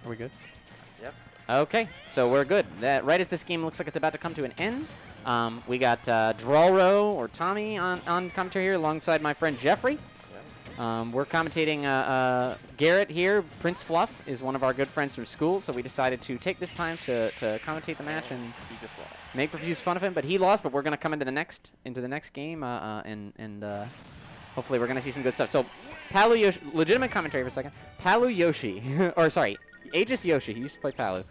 Are we good? Yep. Okay, so we're good. Right as this game looks like it's about to come to an end, we got Drawro or Tommy on commentary here alongside my friend Jeffrey. Yep. We're commentating Garrett here. Prince Fluff is one of our good friends from school, so we decided to take this time to commentate the match and he just lost. Make profuse fun of him. But he lost. But we're gonna come into the next game and hopefully we're gonna see some good stuff. So Palu Yoshi, legitimate commentary for a second. Palu Yoshi, or sorry, Aegis Yoshi. He used to play Palu.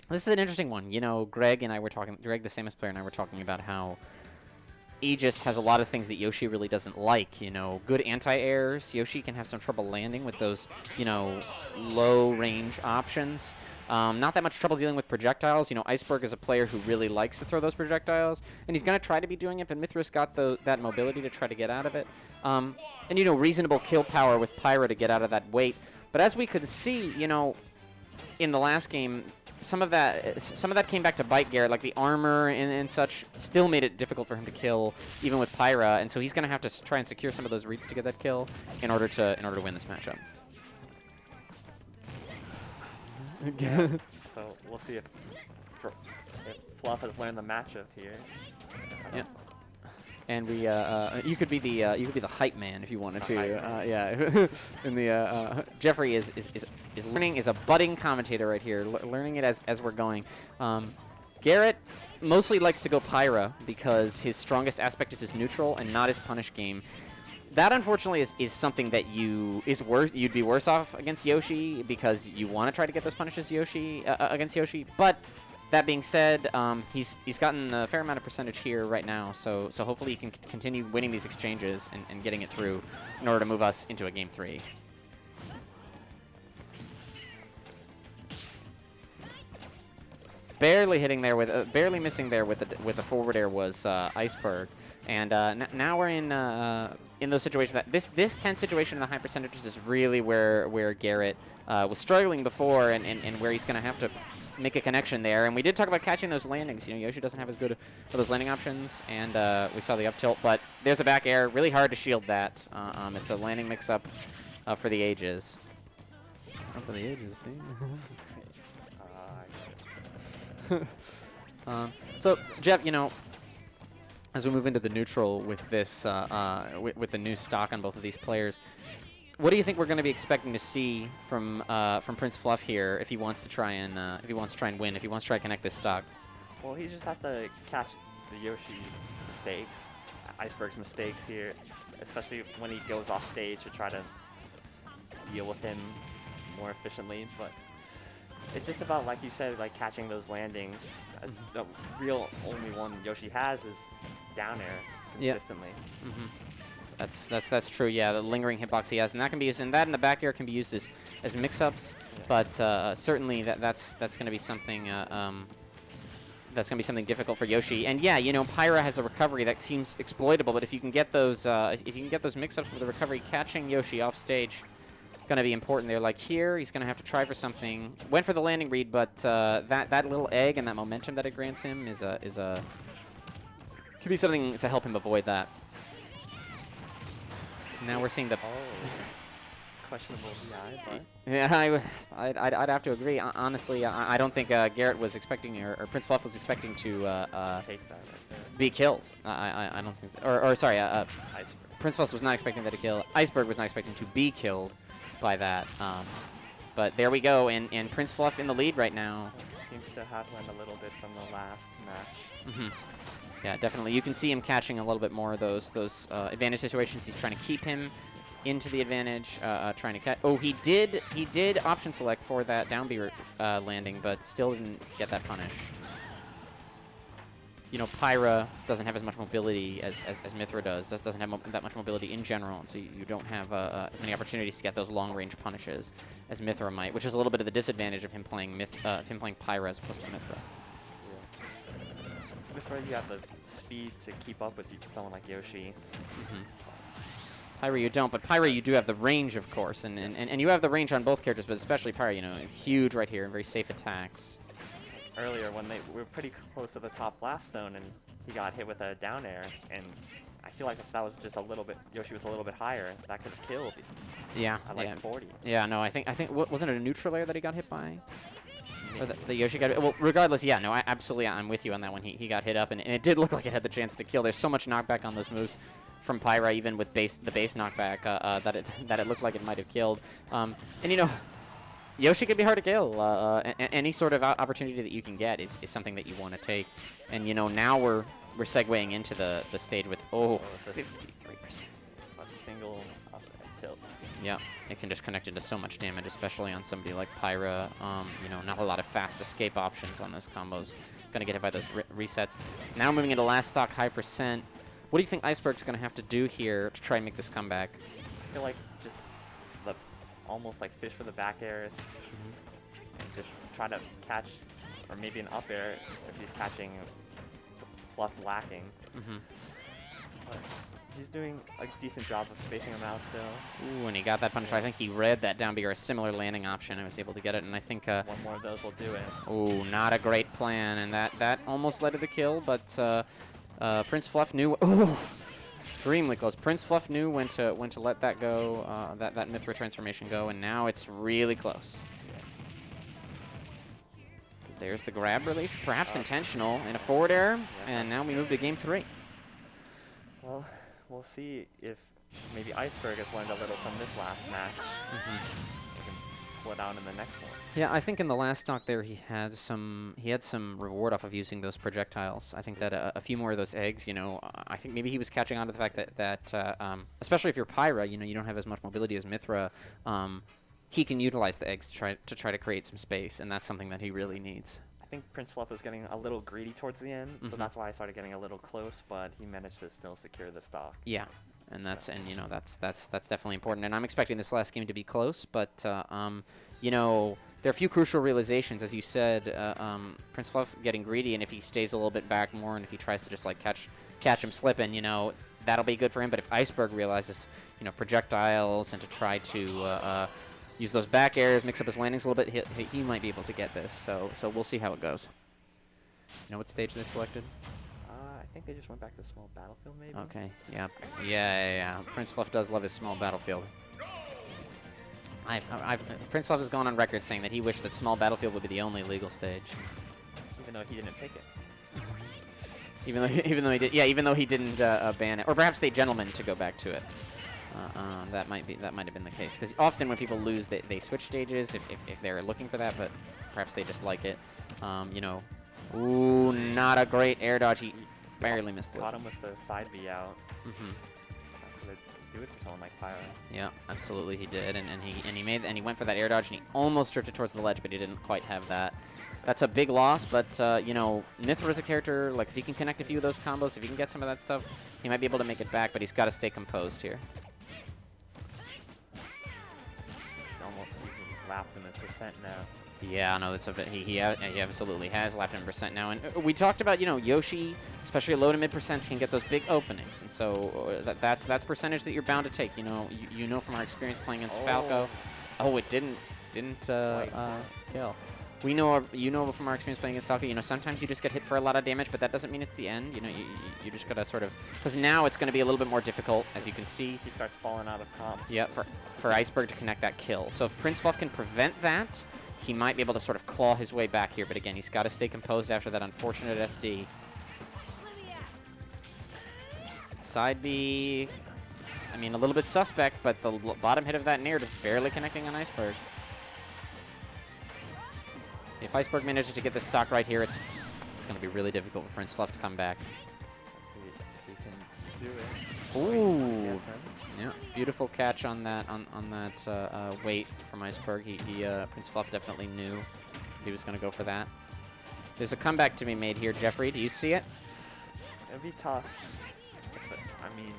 This is an interesting one. You know, Greg and I were talking. Greg, the Samus player, and I were talking about how Aegis has a lot of things that Yoshi really doesn't like. You know, good anti-airs. Yoshi can have some trouble landing with those, you know, low-range options. Not that much trouble dealing with projectiles. You know, Iceburg is a player who really likes to throw those projectiles, and he's going to try to be doing it, but Mythra's got that mobility to try to get out of it. And, you know, reasonable kill power with Pyra to get out of that weight. But as we could see, you know, in the last game, some of that came back to bite Garrett, like the armor and such still made it difficult for him to kill, even with Pyra, and so he's going to have to try and secure some of those reads to get that kill in order to win this matchup. Yeah. So we'll see if Fluff has learned the matchup here. Yeah. And we, you could be the hype man if you wanted to. Yeah. And the Jeffrey is learning, is a budding commentator right here, learning it as we're going. Garrett mostly likes to go Pyra because his strongest aspect is his neutral and not his punish game. That unfortunately is something that you'd be worse off against Yoshi because you want to try to get those punishes against Yoshi, but. That being said, he's gotten a fair amount of percentage here right now, so hopefully he can continue winning these exchanges and getting it through in order to move us into a game 3. Barely hitting there with barely missing there with the forward air was Iceburg, and now we're in those situations that this tense situation in the high percentages is really where Garrett was struggling before and where he's going to have to make a connection there. And we did talk about catching those landings. You know, Yoshi doesn't have as good of those landing options, and we saw the up tilt, but there's a back air. Really hard to shield that. It's a landing mix-up for the ages. For the ages, see? So, Jeff, you know, as we move into the neutral with this, with the new stock on both of these players, what do you think we're going to be expecting to see from Prince Fluff here if he wants to try and win, if he wants to try to connect this stock? Well, he just has to catch the Yoshi mistakes, Iceberg's mistakes here, especially when he goes off stage to try to deal with him more efficiently. But it's just about, like you said, like catching those landings. The real only one Yoshi has is down air consistently. Yep. Mm-hmm. That's true. Yeah, the lingering hitbox he has, and that can be used, and that in the back air can be used as mix-ups. Yeah. But certainly that's going to be something difficult for Yoshi. And yeah, you know, Pyra has a recovery that seems exploitable, but if you can get those mix-ups with the recovery, catching Yoshi off stage, going to be important there. Like here, he's going to have to try for something. Went for the landing read, but that little egg and that momentum that it grants him could be something to help him avoid that. Now we're seeing the questionable DI, but yeah, I'd have to agree. Honestly, I don't think Garrett was expecting or Prince Fluff was expecting to take that right there. Be killed. I don't think, or sorry, Prince Fluff was not expecting that to kill. Iceburg was not expecting to be killed by that. But there we go, and Prince Fluff in the lead right now. Seems to have learned a little bit from the last match. Mm-hmm. Yeah, definitely. You can see him catching a little bit more of those advantage situations. He's trying to keep him into the advantage, trying to catch. Oh, he did option select for that down B landing, but still didn't get that punish. You know, Pyra doesn't have as much mobility as Mythra does. Doesn't have that much mobility in general, and so you don't have many opportunities to get those long-range punishes as Mythra might, which is a little bit of the disadvantage of him playing Pyra as opposed to Mythra. Mythra, you have the speed to keep up with someone like Yoshi. Mm-hmm. Pyra you don't, but Pyra you do have the range, of course, and you have the range on both characters, but especially Pyra, you know, it's huge right here and very safe attacks. Earlier, when we were pretty close to the top blast zone, and he got hit with a down air, and I feel like if that was just a little bit, Yoshi was a little bit higher, that could have killed. Yeah. At like yeah. 40. Yeah, no, I think wasn't it a neutral air that he got hit by? Or the Yoshi got, well, regardless, yeah, no, absolutely, I'm with you on that one. He got hit up, and it did look like it had the chance to kill. There's so much knockback on those moves from Pyra, even with the base knockback, that it looked like it might have killed. And you know, Yoshi can be hard to kill. Any sort of opportunity that you can get is something that you want to take. And you know, now we're segueing into the stage with 53%. A single up tilt. Yeah, it can just connect into so much damage, especially on somebody like Pyra. You know, not a lot of fast escape options on those combos. Gonna get hit by those resets. Now moving into last stock, high percent. What do you think Iceburg's gonna have to do here to try and make this comeback? I feel like just almost like fish for the back airs, and just try to catch, or maybe an up air if he's catching Fluff lacking. But he's doing a decent job of spacing him out still. Ooh, and he got that punish. I think he read that down B or a similar landing option. I was able to get it, and I think one more of those will do it. ooh, not a great plan, and that almost led to the kill, but Prince Fluff knew. Ooh, extremely close. Prince Fluff knew when to let that go, that Mythra transformation go, and now it's really close. There's the grab release, perhaps intentional, and a forward air, and now we move to game 3. Well, we'll see if maybe Iceburg has learned a little from this last match. They can pull it out in the next one. Yeah, I think in the last stock there he had some reward off of using those projectiles. I think that a few more of those eggs, you know, I think maybe he was catching on to the fact that especially if you're Pyra, you know, you don't have as much mobility as Mythra. He can utilize the eggs to try to create some space, and that's something that he really needs. I think Prince Fluff was getting a little greedy towards the end, so that's why I started getting a little close, but he managed to still secure the stock. Yeah. And you know, that's definitely important. And I'm expecting this last game to be close, but you know, there are a few crucial realizations, as you said. Prince Fluff getting greedy, and if he stays a little bit back more, and if he tries to just like catch him slipping, you know, that'll be good for him. But if Iceburg realizes, you know, projectiles and to try to use those back airs, mix up his landings a little bit, he might be able to get this. So we'll see how it goes. You know what stage they selected? I think they just went back to small battlefield, maybe. Okay. Yeah. Prince Fluff does love his small battlefield. Prince Fluff has gone on record saying that he wished that small battlefield would be the only legal stage. Even though he didn't pick it. Even though he did, yeah. Even though he didn't ban it, or perhaps they gentlemen to go back to it. That might have been the case, because often when people lose, they switch stages if they're looking for that, but perhaps they just like it. You know, ooh, not a great air dodge. He barely missed the. Caught him with the side B out. That's gonna do it for someone like Pyra. Yeah, absolutely he did, and he went for that air dodge, and he almost drifted towards the ledge, but he didn't quite have that. That's a big loss, but you know, Mythra is a character, like if he can connect a few of those combos, if he can get some of that stuff, he might be able to make it back, but he's got to stay composed here. Almost lapped him in percent now. Yeah, no, that's he absolutely has lapped him in percent now, and we talked about, you know, Yoshi, especially low to mid percents, can get those big openings, and so that's percentage that you're bound to take. You know from our experience playing against Falco. Oh, it didn't kill. You know from our experience playing against Falco, you know, sometimes you just get hit for a lot of damage, but that doesn't mean it's the end. You know, you just gotta sort of, because now it's going to be a little bit more difficult, as you can see. He starts falling out of comp. Yeah, for Iceburg to connect that kill. So if Prince Fluff can prevent that, he might be able to sort of claw his way back here. But again, he's got to stay composed after that unfortunate SD. Side B, I mean, a little bit suspect, but the bottom hit of that nair just barely connecting on Iceburg. If Iceburg manages to get this stock right here, it's going to be really difficult for Prince Fluff to come back. Let's see if he can do it. Ooh, yeah, beautiful catch on that weight from Iceburg. Prince Fluff definitely knew he was going to go for that. There's a comeback to be made here, Jeffrey. Do you see it? It'll be tough. I mean,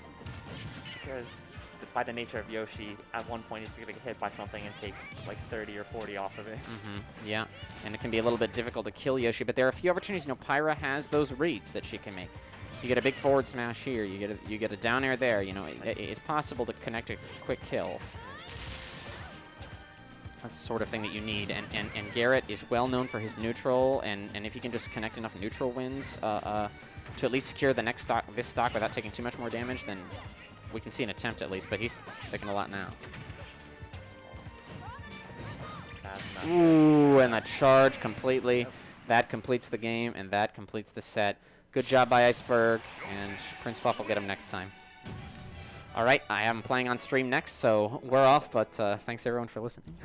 because by the nature of Yoshi, at one point he's going to get hit by something and take like 30 or 40 off of it. Yeah, and it can be a little bit difficult to kill Yoshi, but there are a few opportunities. You know, Pyra has those reads that she can make. You get a big forward smash here. You get a down air there. You know, it's possible to connect a quick kill. That's the sort of thing that you need. And Garrett is well known for his neutral, and if he can just connect enough neutral wins to at least secure the next stock, this stock, without taking too much more damage, then we can see an attempt at least. But he's taking a lot now. not good. Ooh, and the charge completely. That completes the game, and that completes the set. Good job by Iceburg, and Prince Fluff will get him next time. All right, I am playing on stream next, so we're off, but thanks everyone for listening.